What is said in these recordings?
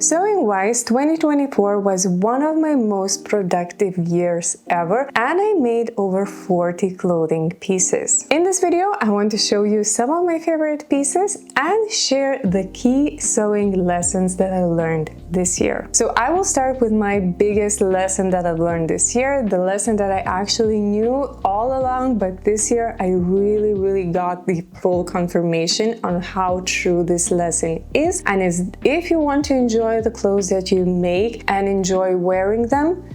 Sewing-wise, 2024 was one of my most productive years ever, and I made over 40 clothing pieces. In this video, I want to show you some of my favorite pieces and share the key sewing lessons that I learned this year. So I will start with my biggest lesson that I've learned this year, the lesson that I actually knew all along, but this year I really got the full confirmation on how true this lesson is. And if you want to enjoy the clothes that you make and enjoy wearing them,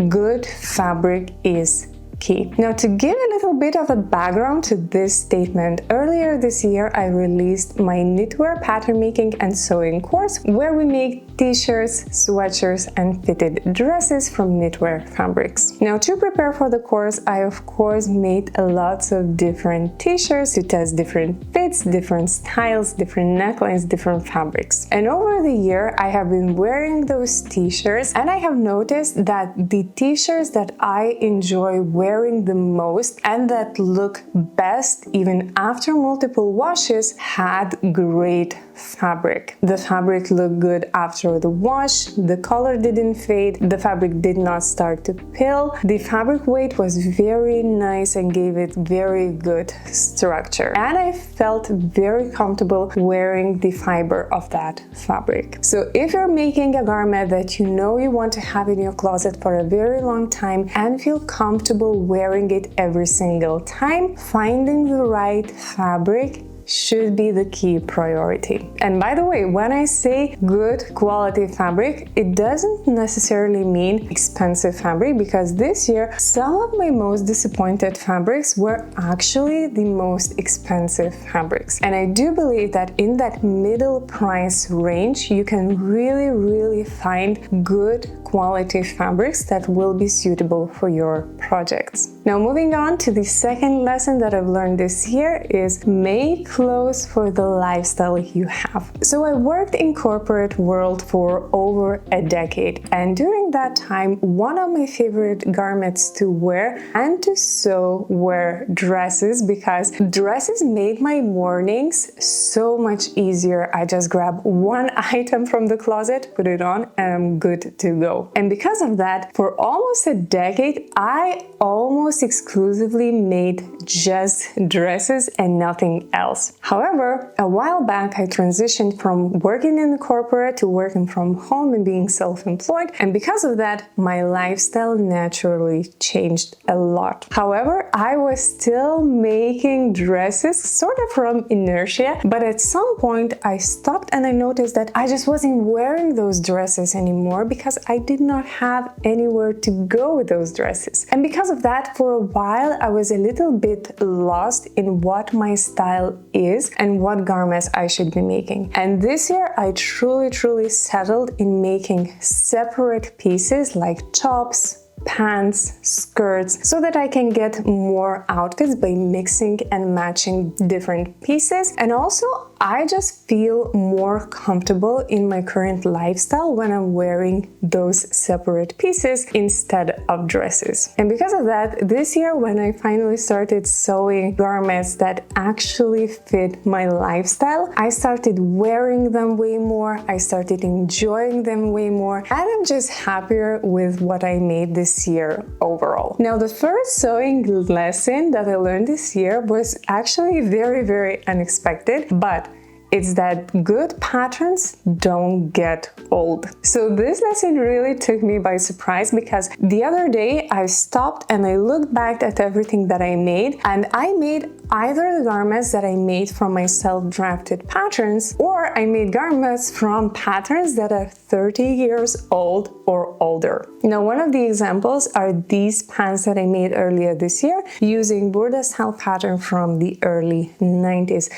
good fabric is key. Now, to give a little bit of a background to this statement, earlier this year I released my knitwear pattern making and sewing course where we make t-shirts, sweatshirts, and fitted dresses from knitwear fabrics. Now, to prepare for the course, I of course made lots of different t-shirts to test different fits, different styles, different necklines, different fabrics. And over the year, I have been wearing those t-shirts, and I have noticed that the t-shirts that I enjoy wearing the most and that look best even after multiple washes had great fabric. The fabric looked good after the wash, the color didn't fade, the fabric did not start to peel, the fabric weight was very nice and gave it very good structure. And I felt very comfortable wearing the fiber of that fabric. So if you're making a garment that you know you want to have in your closet for a very long time and feel comfortable wearing it every single time, finding the right fabric should be the key priority. And by the way, when I say good quality fabric, it doesn't necessarily mean expensive fabric, because this year some of my most disappointed fabrics were actually the most expensive fabrics. And I do believe that in that middle price range, you can really find good quality fabrics that will be suitable for your projects. Now, moving on to the second lesson that I've learned this year is make clothes for the lifestyle you have. So I worked in corporate world for over a decade, and during that time, one of my favorite garments to wear and to sew were dresses, because dresses made my mornings so much easier. I just grab one item from the closet, put it on, and I'm good to go. And because of that, for almost a decade, I almost exclusively made just dresses and nothing else. However, a while back, I transitioned from working in the corporate to working from home and being self-employed. And because of that, my lifestyle naturally changed a lot. However, I was still making dresses sort of from inertia, but at some point I stopped and I noticed that I just wasn't wearing those dresses anymore because I did not have anywhere to go with those dresses. And because of that, for a while, I was a little bit lost in what my style is and what garments I should be making. And this year, I truly settled in making separate pieces like tops, pants, skirts, so that I can get more outfits by mixing and matching different pieces. And also, I just feel more comfortable in my current lifestyle when I'm wearing those separate pieces instead of dresses. And because of that, this year when I finally started sewing garments that actually fit my lifestyle, I started wearing them way more, I started enjoying them way more, and I'm just happier with what I made this year overall. Now, the first sewing lesson that I learned this year was actually very unexpected, but it's that good patterns don't get old. So this lesson really took me by surprise, because the other day I stopped and I looked back at everything that I made, and I made either the garments that I made from my self-drafted patterns, or I made garments from patterns that are 30 years old or older. Now, one of the examples are these pants that I made earlier this year using Burda style pattern from the early 90s.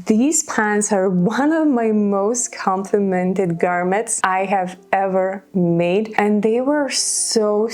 These pants are one of my most complimented garments I have ever made, and they were so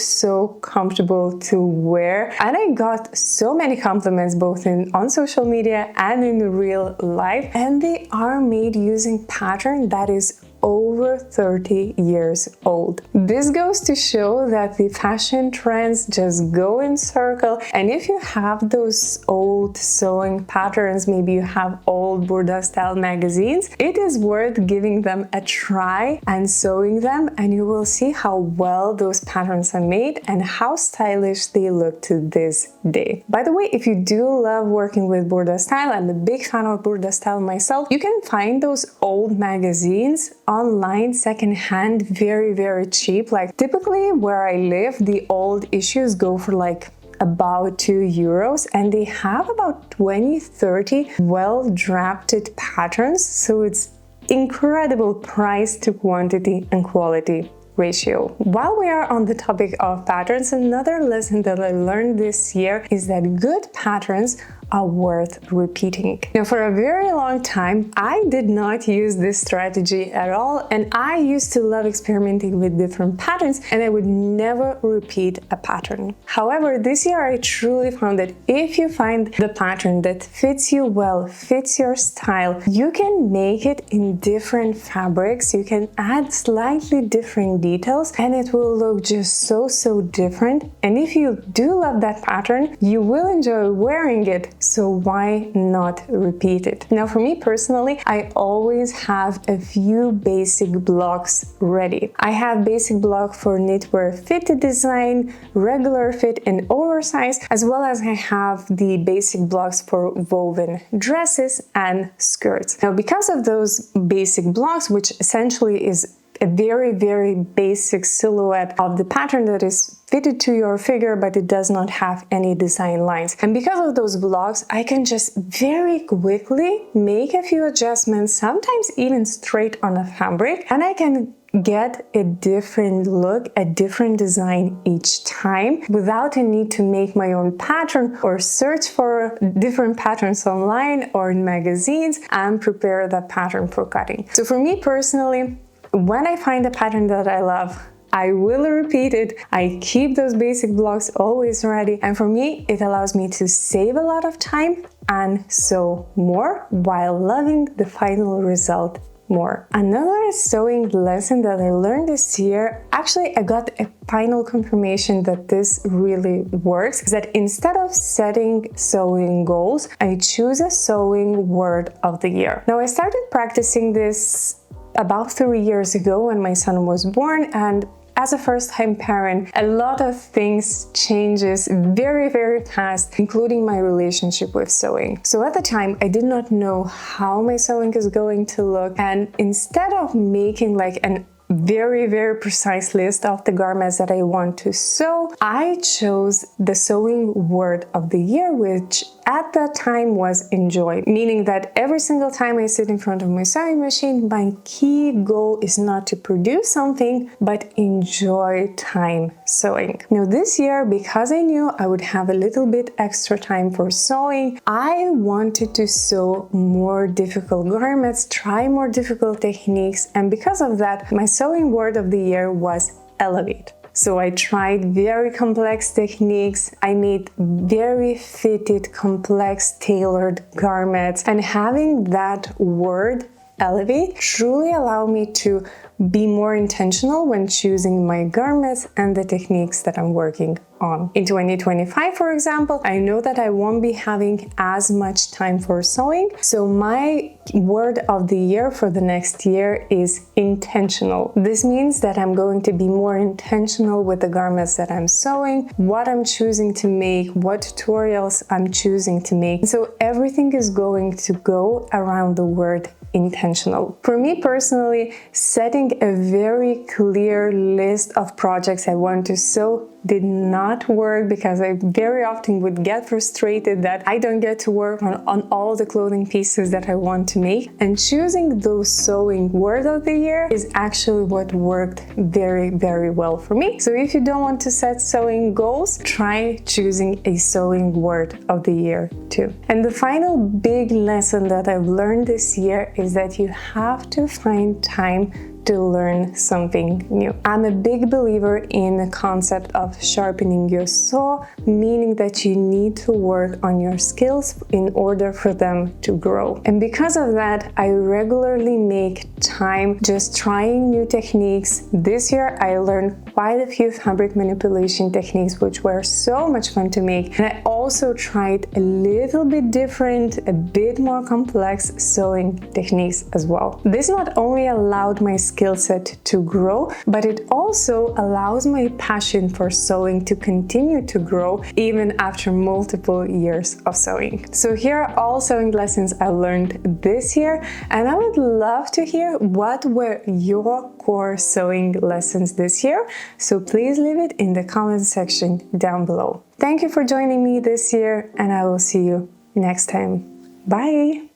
comfortable to wear. And I got so many compliments both on social media and in real life, and they are made using pattern that is over 30 years old. This goes to show that the fashion trends just go in circle, and if you have those old sewing patterns, maybe you have old Burda style magazines, it is worth giving them a try and sewing them, and you will see how well those patterns are made and how stylish they look to this day. By the way, if you do love working with Burda style, I'm a big fan of Burda style myself, you can find those old magazines online secondhand very cheap. Like typically where I live, the old issues go for like about €2, and they have about 20-30 well drafted patterns, so it's incredible price to quantity and quality ratio. While we are on the topic of patterns, another lesson that I learned this year is that good patterns are worth repeating. Now, for a very long time, I did not use this strategy at all, and I used to love experimenting with different patterns, and I would never repeat a pattern. However, this year I truly found that if you find the pattern that fits you well, fits your style, you can make it in different fabrics, you can add slightly different details, and it will look just so different. And if you do love that pattern, you will enjoy wearing it. So why not repeat it? Now, for me personally, I always have a few basic blocks ready. I have basic block for knitwear fitted design, regular fit and oversized, as well as I have the basic blocks for woven dresses and skirts. Now, because of those basic blocks, which essentially is a very basic silhouette of the pattern that is fitted to your figure, but it does not have any design lines. And because of those blocks, I can just very quickly make a few adjustments, sometimes even straight on a fabric, and I can get a different look, a different design each time without a need to make my own pattern or search for different patterns online or in magazines and prepare that pattern for cutting. So for me personally, when I find a pattern that I love, I will repeat it. I keep those basic blocks always ready, and for me, it allows me to save a lot of time and sew more while loving the final result more. Another sewing lesson that I learned this year, actually I got a final confirmation that this really works, is that instead of setting sewing goals, I choose a sewing word of the year. Now, I started practicing this about 3 years ago when my son was born, and as a first-time parent, a lot of things changes very fast, including my relationship with sewing. So at the time, I did not know how my sewing is going to look, and instead of making like an very precise list of the garments that I want to sew, I chose the sewing word of the year, which at that time was enjoy, meaning that every single time I sit in front of my sewing machine, my key goal is not to produce something, but enjoy time sewing. Now this year, because I knew I would have a little bit extra time for sewing, I wanted to sew more difficult garments, try more difficult techniques, and because of that, my sewing word of the year was elevate. So I tried very complex techniques, I made very fitted, complex, tailored garments, and having that word, elevate, truly allowed me to be more intentional when choosing my garments and the techniques that I'm working on. In 2025, for example, I know that I won't be having as much time for sewing, so my word of the year for the next year is intentional. This means that I'm going to be more intentional with the garments that I'm sewing, what I'm choosing to make, what tutorials I'm choosing to make. So everything is going to go around the word intentional. For me personally, setting a very clear list of projects I want to sew did not work because I very often would get frustrated that I don't get to work on all the clothing pieces that I want to make. And choosing those sewing word of the year is actually what worked very well for me. So if you don't want to set sewing goals, try choosing a sewing word of the year too. And the final big lesson that I've learned this year is that you have to find time to learn something new. I'm a big believer in the concept of sharpening your saw, meaning that you need to work on your skills in order for them to grow. And because of that, I regularly make time just trying new techniques. This year, I learned quite a few fabric manipulation techniques, which were so much fun to make. And I also tried a little bit different, a bit more complex sewing techniques as well. This not only allowed my skill set to grow, but it also allows my passion for sewing to continue to grow even after multiple years of sewing. So here are all sewing lessons I learned this year, and I would love to hear what were your core sewing lessons this year. So please leave it in the comment section down below. Thank you for joining me this year, and I will see you next time. Bye!